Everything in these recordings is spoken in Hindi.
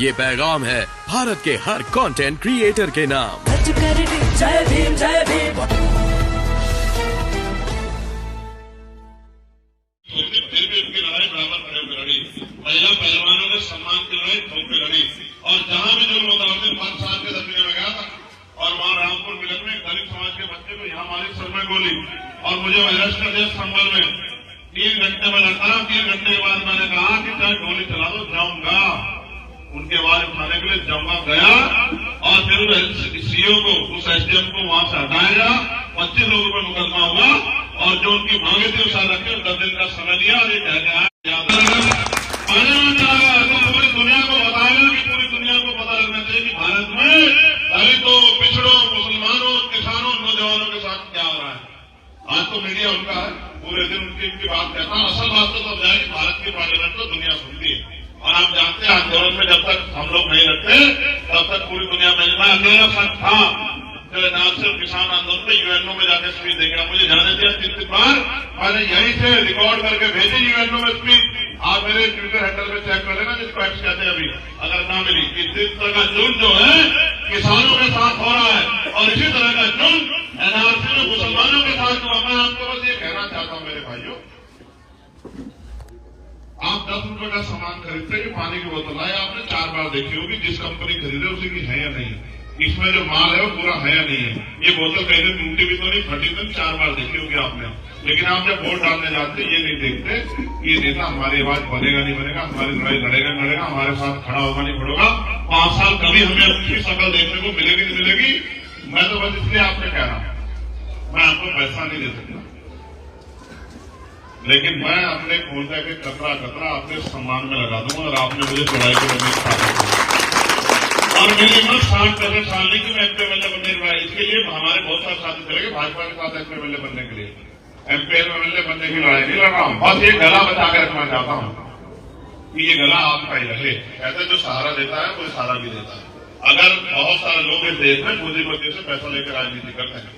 ये पैगाम है भारत के हर कंटेंट क्रिएटर के नाम। जय भीम जय भीम। फिर भी उनकी लड़ाई बराबर खड़े होकर लड़ी। महिला पहलवानों ने सम्मान की लड़ाई ठोक के लड़ी। और जहां भी जुल्म होता है 5 साल के दक्षिण में गया था और वहां रामपुर मिलन में दलित समाज के बच्चे को यहाँ मालिक सर में गोली और मुझे महाराष्ट्र प्रदेश संबल में 3 घंटे में लड़ता। 3 घंटे के बाद मैंने कहा कि चाहे गोली चला दो जाऊंगा, उनके आवाज उठाने के लिए जाऊंगा गया। और फिर सीओ को उस एसडीएम को वहां से हटाया गया। 25 लोगों पर मुकदमा हुआ और जो उनकी मांगे थी उस रखे 10 दिन का समय दिया और ये कह गया पूरी दुनिया को बताएगा कि पूरी दुनिया को पता लगना चाहिए कि भारत में दलितों, पिछड़ों, मुसलमानों, किसानों, नौजवानों के साथ क्या हो रहा है। आज तो मीडिया उनका है, पूरे दिन उनकी बात कहता है। असल बात तो तब जाएगी भारत की पार्लियामेंट को दुनिया सुनती है। और आप जानते हैं आंदोलन में जब तक हम लोग नहीं लगते तब तक पूरी दुनिया में मैं अकेला शख्स था जो ना सिर्फ किसान आंदोलन में यूएनओ में जाकर स्पीच देगा। मुझे जाने दिया 3 बार, मैंने यहीं से रिकॉर्ड करके भेजी यूएनओ में स्पीच। आप मेरे ट्विटर हैंडल में चेक कर लेना जिसको एक्स कहते हैं अभी अगर ना मिली कि जिस तरह का जुल्म जो है किसानों के साथ हो रहा है और इसी तरह का जुल्म एनआरसी में मुसलमानों के साथ हुआ। मैं आपको बस ये कहना चाहता हूं मेरे भाइयों, आप 10 रुपए का सामान खरीदते कि पानी की बोतल आए आपने 4 बार देखी होगी जिस कंपनी खरीदे उसी की है या नहीं, इसमें जो माल है वो पूरा है या नहीं है। ये बोतल कहीं से टूटी भी तो नहीं, फटी तो 4 बार देखी होगी आपने। लेकिन आप जब वोट डालने जाते ये नहीं देखते कि ये नेता हमारी आवाज बनेगा नहीं बनेगा, हमारी लड़ाई लड़ेगा लड़ेगा, हमारे साथ खड़ा होगा नहीं खड़ोगा। 5 साल कभी हमें अपनी शक्ल देखने को मिलेगी नहीं मिलेगी। मैं तो बस इसलिए आपसे कह रहा हूं, मैं आपको पैसा नहीं दे सकता, लेकिन मैं अपने खोलते के कतरा कतरा आपके सम्मान में लगा दूंगा और आपने मुझे चौड़ाई के लिए और मेरी उम्र 60-65 साल नहीं कि मैं एमपीएमएलए बनने के लिए, इसके लिए हमारे बहुत सारे साथी चले गए भाजपा के साथ एमपीएमएलए बनने के लिए। एमपीएमएलए बनने की लड़ाई नहीं लड़ रहा हूं, बस ये गला बचा के रखना चाहता हूं कि ये गला आपका ही रहे। कहते जो सहारा देता है वो सहारा भी देता है। अगर बहुत सारे लोग इस देश में पूंजीपतियों से पैसा लेकर राजनीति करते हैं,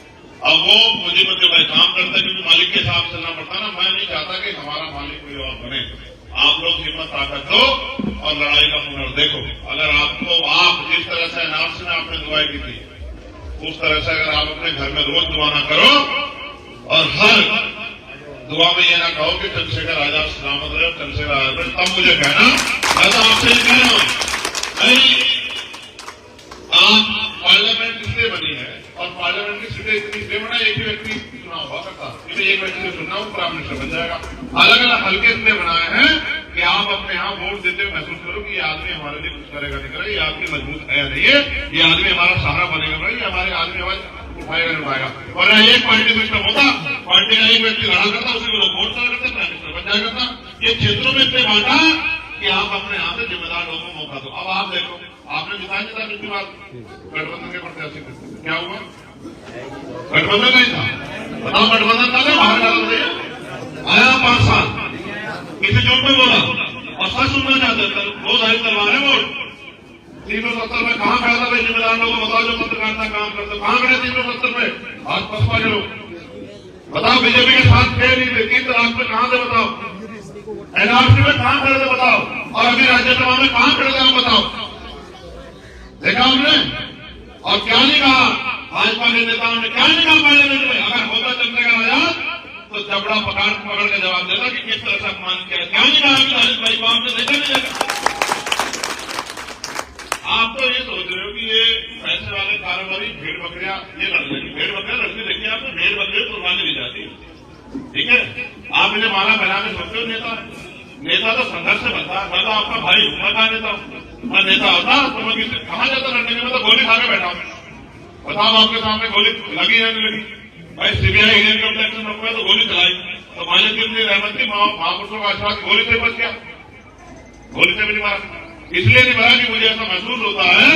अब वो पूंजीपति भाई काम करते हैं क्योंकि मालिक के हिसाब से चलना पड़ता ना। मैं नहीं चाहता कि हमारा मालिक कोई और बने। आप लोग हिम्मत ताकत दो और लड़ाई का हुनर देखो। अगर आपको आप जिस तरह से एनआरसी में आपने दुआई की थी उस तरह से अगर आप अपने घर में रोज दुआ ना करो और हर दुआ में ये ना कहो कि चंद्रशेखर आजाद सलामत रहे, चंद्रशेखर आजाद, तब मुझे कहना। मैं तो आपसे ये कह रहा हूं, आप पार्लियामेंट इसलिए बनी है और पार्लियामेंट की सीटें इतनी इसलिए बना एक ही व्यक्ति चुनाव हुआ करता, इसे एक व्यक्ति से चुनना वो प्राइम मिनिस्टर बन जाएगा। अलग अलग हल्के इसलिए बनाए हैं कि आप अपने यहाँ वोट देते हुए महसूस करो कि ये आदमी हमारे लिए कुछ करेगा नहीं करेगा, ये आदमी मजबूत है नहीं है, ये आदमी हमारा सहारा बनेगा नहीं, ये हमारे आदमी आवाज उठाएगा नहीं उठाएगा। और एक पार्टी सिस्टम होता, पार्टी का एक व्यक्ति लड़ा करता, उसी को लोग वोट करा करते, प्राइम मिनिस्टर बन जाया करता। ये क्षेत्रों में इसलिए बांटा कि आप अपने यहाँ से जिम्मेदार लोगों को मौका दो। अब आप देखो, आपने जिताया था पिछली बार गठबंधन के प्रत्याशी थे, क्या हुआ? गठबंधन नहीं था, बताओ गठबंधन था ना, बाहर डाल दिया, आया 5 साल, किसी चोट में बोला और सच सुनना चाहते थे, रोज आई तलवार है वोट। 370 में कहां खड़ा था भाई जिम्मेदार लोगों को बताओ जो पत्रकारिता काम करते, कहां खड़े 370 में? आज बसपा के लोग बताओ, बीजेपी के साथ थे नहीं थे, 3 तलाक में कहां थे बताओ, एनआरसी में कहां खड़े थे बताओ, और अभी राज्यसभा में कहां खड़े थे आप बताओ, देखा हमने? और क्या नहीं कहा भाजपा के नेताओं ने, क्या नहीं कहा पार्लियामेंट में? अगर होता चंद्रशेखर आजाद तो जबड़ा पकड़ के जवाब देता कि किस तरह से अपमान किया। क्या नहीं कहा कि ललित भाई को आपने देखा नहीं देखा? आप तो ये सोच रहे हो कि ये पैसे वाले कारोबारी भेड़ बकरियां ये लड़ रही, भेड़ बकरियां लड़ती देखिए आपने, भेड़ बकरियां कुर्बानी दी जाती है, ठीक है? आप इन्हें माला बना के सोचते हो नेता? नेता तो संघर्ष से बनता है। मैं तो आपका भाई हूं, मैं कहा नेता हूं? मैं नेता होता तो मैं किसी कहां जाता लड़ने के, मैं तो गोली खा के बैठा हूं। बताओ आपके सामने गोली लगी या नहीं लगी? भाई सीबीआई इनकम टैक्स में रुपया तो गोली चलाई, तो मालिक की रहमत थी, महापुरुषों का आशीर्वाद, गोली से बच गया, गोली से भी नहीं मारा। इसलिए नहीं मारा कि मुझे ऐसा महसूस होता है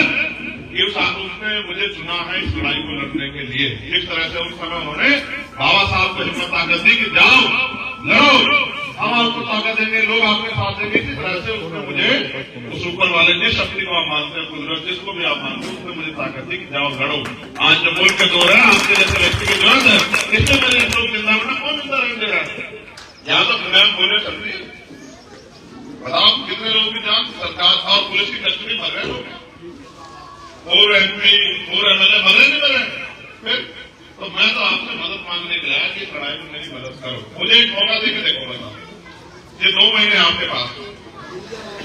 कि उसने मुझे चुना है इस लड़ाई को लड़ने के लिए। जिस तरह से उस समय उन्होंने बाबा साहब को हिम्मत ताकत दी कि जाओ लड़ो, हम आपको ताकत देंगे, लोग आपके साथ देंगे। इस तरह से उसने मुझे उस ऊपर वाले जिस शक्ति को आप मानते हैं, कुदरत जिसको भी आप मानते हैं, उसने मुझे ताकत दी कि जाओ लड़ो। आज जो मुल्क के दौर है आपके जैसे व्यक्ति की जरूरत है, इससे मेरे लोग जिंदा बनना कौन जिंदा रहने दे रहा है? यहाँ तो दुनिया बोले चलती है। बताओ कितने लोगों की जान सरकार और पुलिस की कस्टडी मर रहे हैं लोग, और MP और MLA मर रहे नहीं मर रहे। फिर तो मैं तो आपसे मदद मांगने के लाया कि इस लड़ाई में मेरी मदद करो, मुझे एक मौका देके देखो। बताओ ये 2 महीने आपके पास,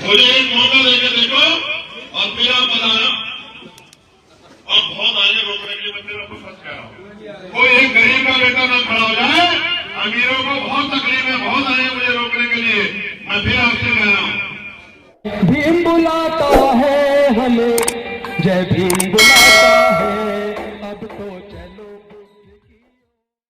मुझे एक मौका देके देखो और फिर आप बताना। और बहुत आगे रोकने के लिए मैं तेरा कुछ सच कह रहा हूँ, कोई एक गरीब का बेटा ना खड़ा हो जाए, अमीरों को बहुत तकलीफ है, बहुत आए मुझे रोकने के लिए। मैं फिर आपसे कह रहा हूँ, भीम बुलाता है हमें, जय भीम बुलाता